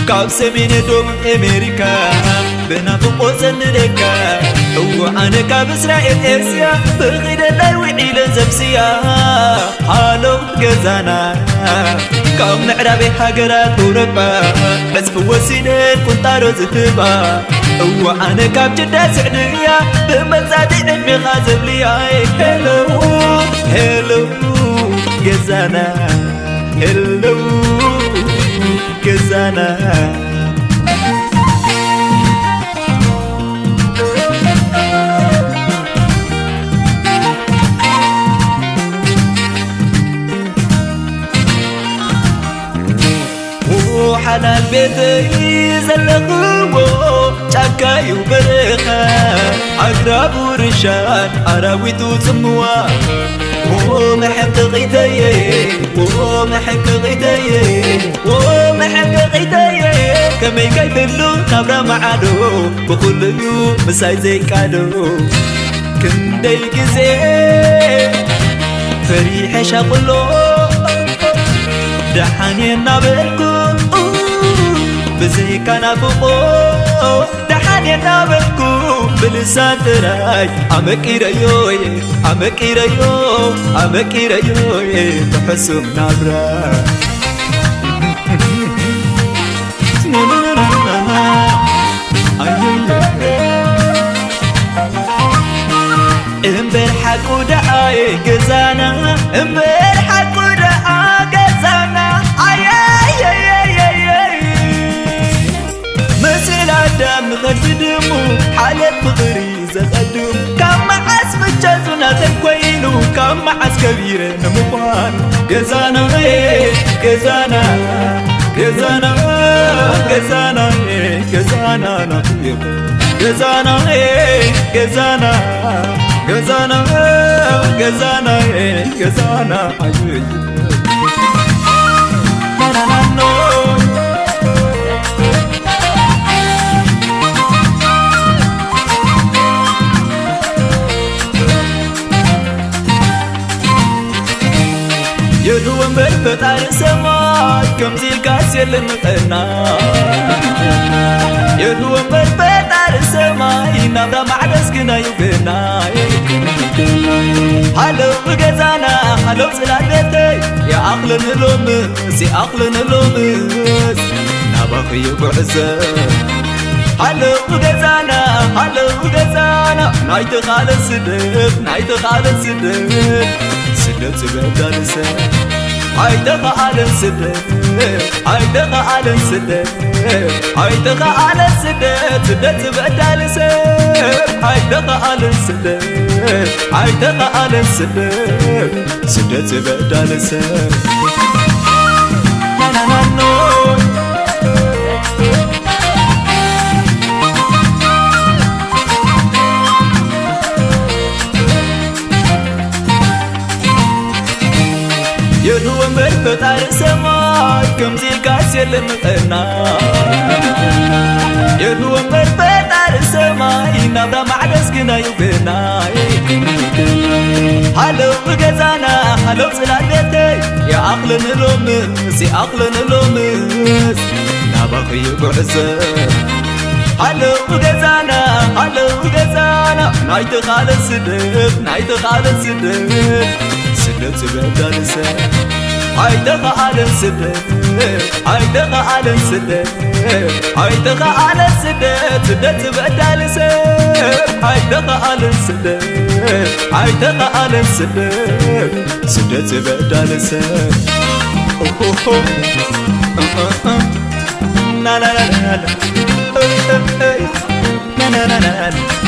كاب سمين دوم أمريكا بنافقو سندكا هو أنا كاب إسرائيل إسيا بغيد الله وعيل زبسيا حالو جزانا كاب نعربي حجرات وربا بس بوسيدين كنت أرزتبا هو أنا كاب جدا سعدية بمزادي أمي غازب ليا هلو هلو جزانا هلو جزانا حلال بيتي زلقو شاكاي وبرخا عقرب ورشان عراويتو سموا ومحك غيتاي ومحك غيتاي ومحك غيتاي كمي كايبلو نبرا معادو بكل يوم مساي زي كادو كندي كزي فريح شاقلو دحاني نابلكو بزي كان فوقو دحاني نابلكو بلسان تراي عمكيريوي عمكيريو عمكيريوي بحسم نابرا امبر حقو دعاي جزانا امبر حقو دعاي جزانا مثل عدم غد دمو حالة فغري زغدم كم عسب الجزونا تنكوينو كم عس كبير نمفان جزانا جزانا جزانا جزانا جزانا نطيب جزانا جزانا جزانا جزانا جزانا عجوج يدوم بالفتار سماي كم زي الكاس يلمقنا يدوم بالفتار سماي نبرا معدس كنا يبنا هلو بجزانا هلو سلال بيتي يا عقل نلومس يا عقل نلومس نبخي بعزة هلو بجزانا هلو بجزانا نايت خالد سدف نايت خالد سدف سدف سبدا لسه عيدك على السدف عيدك على السدف عيدك على السدف سدف سبدا لسه عيدك على السدف عيدك على السدف سدف سبدا لسه لا لا لا يدوم بالفتار سماي كم زي الكاس يلمقنا يدوم بالفتار سماي نبرا معدس كنا يبنا هلو بجزانا هلو سلال بيتي يا عقل نلومس يا عقل نلومس نبخي بعزة هلو بجزانا هلو بجزانا نايت خالد سدف نايت خالد سدف سدف سبدا لسه عيدك على السدف عيدك على السدف عيدك على السدف سدف سبدا لسه عيدك على السدف عيدك على السدف سدف سبدا لسه لا لا لا لا لا لا لا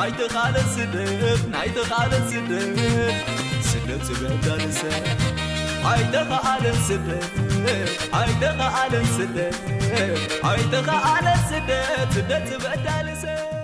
نايت خالد سدف نايت خالد سدف سدف سبدا لسه عيدك على السدف عيدك على السدف عيدك على السدف سدف سبدا لسه